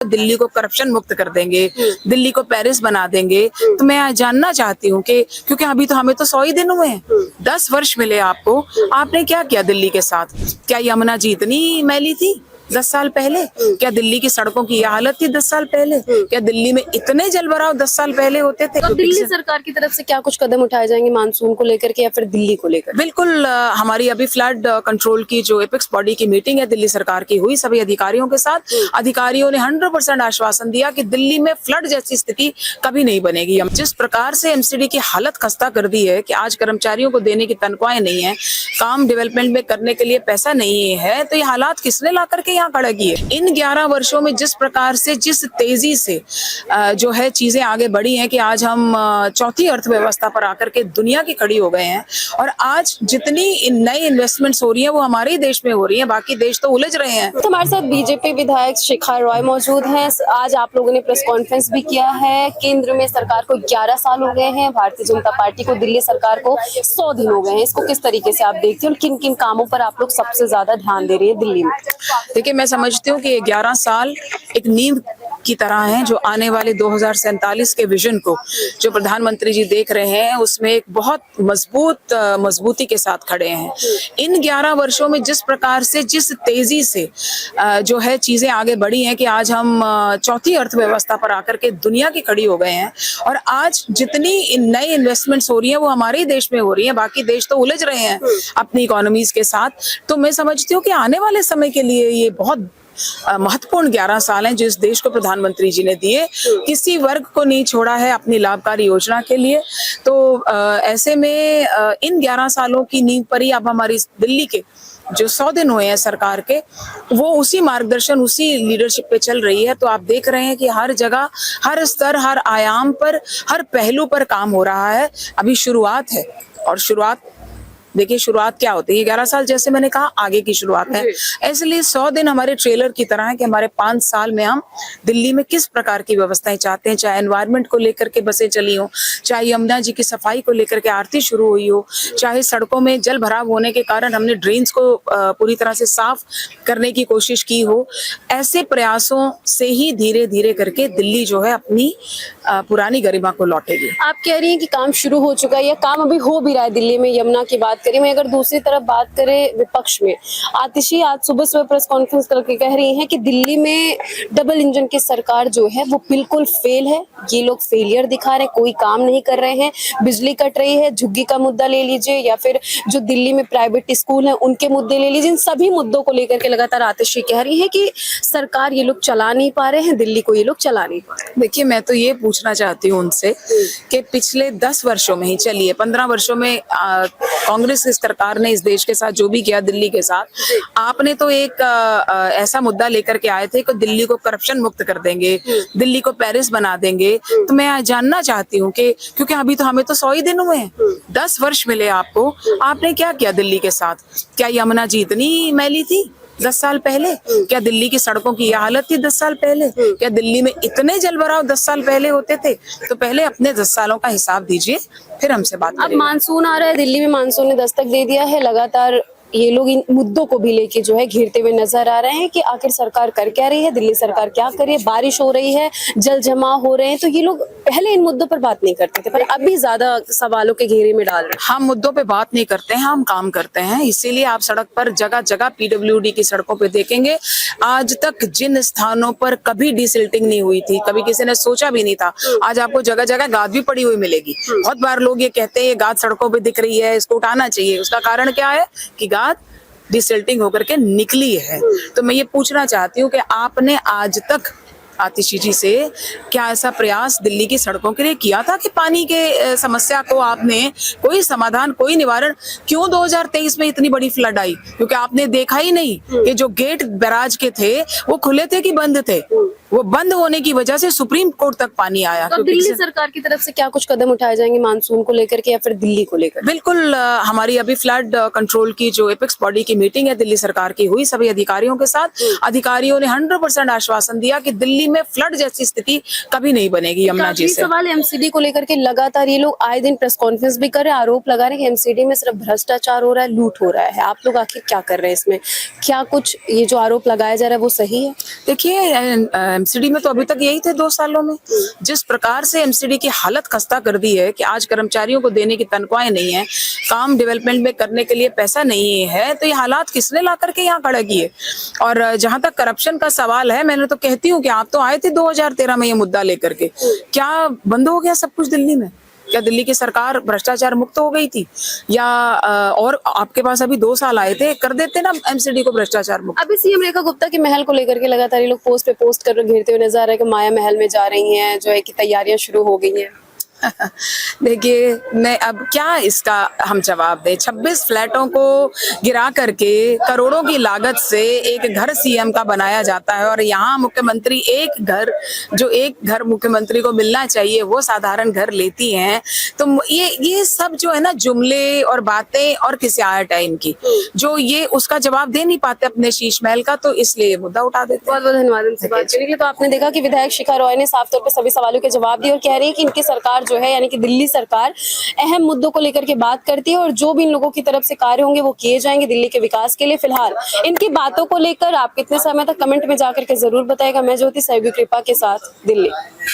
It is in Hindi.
दिल्ली को करप्शन मुक्त कर देंगे, दिल्ली को पेरिस बना देंगे। तो मैं आज जानना चाहती हूँ कि क्योंकि अभी तो हमें तो 100 ही दिन हुए हैं, 10 वर्ष मिले आपको, आपने क्या किया दिल्ली के साथ? क्या यमुना जी इतनी मैली थी 10 साल पहले? क्या दिल्ली की सड़कों की यह हालत थी 10 साल पहले? क्या दिल्ली में इतने जलभराव 10 साल पहले होते थे? तो दिल्ली सरकार की तरफ से क्या कुछ कदम उठाए जाएंगे मानसून को लेकर के या फिर दिल्ली को लेकर? बिल्कुल, हमारी अभी फ्लड कंट्रोल की जो एपेक्स बॉडी की मीटिंग है दिल्ली सरकार की हुई सभी अधिकारियों के साथ। अधिकारियों ने 100% आश्वासन दिया कि दिल्ली में फ्लड जैसी स्थिति कभी नहीं बनेगी। हम जिस प्रकार से एमसीडी की हालत खस्ता कर दी है कि आज कर्मचारियों को देने की तनख्वाहें नहीं है, काम डेवलपमेंट में करने के लिए पैसा नहीं है, तो ये हालात किसने ला करके यहाँ खड़ा किए? इन 11 वर्षों में जिस प्रकार से जिस तेजी से जो है चीजें आगे बढ़ी हैं कि आज हम चौथी अर्थव्यवस्था पर आकर के दुनिया की खड़ी हो गए हैं। और आज जितनी नई इन्वेस्टमेंट्स हो रही हैं वो हमारे ही देश में हो रही हैं, बाकी देश तो उलझ रहे हैं। तो हमारे साथ बीजेपी विधायक शिखा रॉय मौजूद हैं। आज आप लोगों ने प्रेस कॉन्फ्रेंस भी किया है। केंद्र में सरकार को 11 साल हो गए हैं, भारतीय जनता पार्टी को, दिल्ली सरकार को 100 दिन हो गए हैं। इसको किस तरीके से आप देखते हैं और किन किन कामों पर आप लोग सबसे ज्यादा ध्यान दे रही है दिल्ली में? देखिए, मैं समझती हूँ कि 11 साल एक नींव की तरह हैं जो आने वाले 2047 के विजन को जो प्रधानमंत्री जी देख रहे हैं उसमें एक बहुत मजबूती के साथ खड़े हैं। इन 11 वर्षों में जिस प्रकार से जिस तेजी से जो है चीजें आगे बढ़ी हैं कि आज हम चौथी अर्थव्यवस्था पर आकर के दुनिया की खड़ी हो गए हैं। और आज जितनी नई इन्वेस्टमेंट्स हो रही हैं वो हमारे ही देश में हो रही हैं, बाकी देश तो उलझ रहे हैं अपनी इकोनॉमीज के साथ। तो मैं समझती हूँ कि आने वाले समय के लिए ये बहुत महत्वपूर्ण 11 साल हैं जो इस देश को प्रधानमंत्री जी ने दिए। किसी वर्ग को नहीं छोड़ा है अपनी लाभकारी योजना के लिए। तो ऐसे में इन 11 सालों की नींव पर ही अब हमारी दिल्ली के जो 100 दिन हुए हैं सरकार के, वो उसी मार्गदर्शन उसी लीडरशिप पे चल रही है। तो आप देख रहे हैं कि हर जगह, हर स्तर, हर आयाम पर, हर पहलू पर काम हो रहा है। अभी शुरुआत है और शुरुआत देखिए, शुरुआत क्या होती है? 11 साल जैसे मैंने कहा आगे की शुरुआत है। इसलिए 100 दिन हमारे ट्रेलर की तरह है कि हमारे 5 साल में हम दिल्ली में किस प्रकार की व्यवस्थाएं चाहते हैं, चाहे एनवायरनमेंट को लेकर के बसें चली हो, चाहे यमुना जी की सफाई को लेकर के आरती शुरू हुई हो, चाहे सड़कों में जल भराव होने के कारण हमने ड्रेन्स को पूरी तरह से साफ करने की कोशिश की हो। ऐसे प्रयासों से ही धीरे धीरे करके दिल्ली जो है अपनी पुरानी गरिमा को लौटेगी। आप कह रही हैं कि काम शुरू हो चुका है या काम अभी हो भी रहा है दिल्ली में, यमुना की बात करें। मैं अगर दूसरी तरफ बात करें विपक्ष में, आतिशी आज सुबह प्रेस कॉन्फ्रेंस करके कह रही हैं कि दिल्ली में डबल इंजन की सरकार जो है वो बिल्कुल फेल है। ये लोग फेलियर दिखा रहे हैं, कोई काम नहीं कर रहे हैं। बिजली कट रही है, झुग्गी का मुद्दा ले लीजिए या फिर जो दिल्ली में प्राइवेट स्कूल है उनके मुद्दे ले लीजिए। इन सभी मुद्दों को लेकर के लगातार आतिशी कह रही है कि सरकार ये लोग चला नहीं पा रहे हैं, दिल्ली को ये लोग चला नहीं पा रहे। देखिए, मैं तो ये पूछना चाहती हूँ उनसे कि पिछले 10 वर्षों में ही, चलिए 15 वर्षों में कांग्रेस की सरकार ने इस देश के साथ जो भी किया दिल्ली के साथ, आपने तो एक ऐसा मुद्दा लेकर के आए थे कि दिल्ली को करप्शन मुक्त कर देंगे, दिल्ली को पेरिस बना देंगे। तो मैं आज जानना चाहती हूँ कि क्योंकि अभी तो हमें तो 100 ही दिन हुए हैं, 10 वर्ष मिले आपको, आपने क्या किया दिल्ली के साथ? क्या यमुना जी इतनी मैली थी 10 साल पहले? क्या दिल्ली की सड़कों की यह हालत थी 10 साल पहले? क्या दिल्ली में इतने जलभराव 10 साल पहले होते थे? तो पहले अपने 10 सालों का हिसाब दीजिए, फिर हमसे बात करेंगे। अब मानसून आ रहा है, दिल्ली में मानसून ने दस्तक दे दिया है। लगातार ये लोग इन मुद्दों को भी लेके जो है घेरते हुए नजर आ रहे हैं कि आखिर सरकार कर क्या रही है, दिल्ली सरकार क्या कर रही है। बारिश हो रही है, जल जमाव हो रहे हैं, तो ये लोग पहले इन मुद्दों पर बात नहीं करते थे, पर अभी ज्यादा सवालों के घेरे में डाल रहे हैं। हम मुद्दों पे बात नहीं करते हैं, हम काम करते हैं। इसीलिए आप सड़क पर जगह जगह पीडब्ल्यूडी की सड़कों पे देखेंगे, आज तक जिन स्थानों पर कभी डिसिल्टिंग नहीं हुई थी, कभी किसी ने सोचा भी नहीं था, आज आपको जगह जगह गाद भी पड़ी हुई मिलेगी। बहुत बार लोग ये कहते हैं ये गाद सड़कों पे दिख रही है, इसको उठाना चाहिए। उसका कारण क्या है कि गाद डिसिल्टिंग होकर के निकली है। तो मैं ये पूछना चाहती हूँ कि आपने आज तक आतिशी जी से क्या ऐसा प्रयास दिल्ली की सड़कों के लिए किया था कि पानी के समस्या को आपने कोई समाधान, कोई निवारण? क्यों 2023 में इतनी बड़ी फ्लड आई? क्योंकि आपने देखा ही नहीं कि जो गेट बैराज के थे वो खुले थे कि बंद थे। वो बंद होने की वजह से सुप्रीम कोर्ट तक पानी आया। तो दिल्ली सरकार की तरफ से क्या कुछ कदम उठाए जाएंगे मानसून को लेकर के या फिर दिल्ली को लेकर? बिल्कुल, हमारी अभी फ्लड कंट्रोल की जो एपेक्स बॉडी की मीटिंग है दिल्ली सरकार की हुई सभी अधिकारियों के साथ। अधिकारियों ने 100% आश्वासन दिया कि दिल्ली में फ्लड जैसी स्थिति कभी नहीं बनेगी यमुना जी से। सवाल एमसीडी को लेकर के लगातार ये लोग आए दिन प्रेस कॉन्फ्रेंस भी कर रहे हैं, आरोप लगा रहे हैं कि एमसीडी में सिर्फ भ्रष्टाचार हो रहा है, लूट हो रहा है। आप लोग आखिर क्या कर रहे हैं इसमें? क्या कुछ ये जो आरोप लगाया जा रहा है वो सही है? देखिए, एमसीडी में तो अभी तक यही थे 2 सालों में। जिस प्रकार से एमसीडी की हालत खस्ता कर दी है कि आज कर्मचारियों को देने की तनख्वाहें नहीं है, काम डेवलपमेंट में करने के लिए पैसा नहीं है, तो ये हालात किसने ला करके यहाँ खड़ा किए। और जहां तक करप्शन का सवाल है, मैंने तो कहती हूँ कि आप तो आए थे 2013 में ये मुद्दा लेकर के, क्या बंद हो गया सब कुछ दिल्ली में? क्या दिल्ली की सरकार भ्रष्टाचार मुक्त हो गई थी? या और आपके पास अभी 2 साल आए थे, कर देते ना एमसीडी को भ्रष्टाचार मुक्त। अभी सीएम रेखा गुप्ता के महल को लेकर के लगातार ये लोग पोस्ट पे पोस्ट कर घेरते हुए नजर आ रहे हैं कि माया महल में जा रही हैं, जो है कि तैयारियां शुरू हो गई हैं। देखिए, मैं अब क्या इसका हम जवाब दें। 26 फ्लैटों को गिरा करके करोड़ों की लागत से एक घर सीएम का बनाया जाता है, और यहाँ मुख्यमंत्री एक घर मुख्यमंत्री को मिलना चाहिए वो साधारण घर लेती हैं। तो ये सब जो है ना जुमले और बातें और किसियाहट है इनकी, जो ये उसका जवाब दे नहीं पाते अपने शीश महल का, तो इसलिए ये मुद्दा उठा देते हैं। बहुत बहुत धन्यवाद इनसे बात करने के लिए। तो आपने देखा कि विधायक शिखा रॉय ने साफ तौर पे सभी सवालों के जवाब दिए और कह रही है कि इनकी सरकार जो है, यानी कि दिल्ली सरकार अहम मुद्दों को लेकर के बात करती है, और जो भी इन लोगों की तरफ से कार्य होंगे वो किए जाएंगे दिल्ली के विकास के लिए। फिलहाल इनकी बातों को लेकर आप कितने समय तक कमेंट में जाकर के जरूर बताएगा। मैं ज्योति सहयोगी कृपा के साथ, दिल्ली।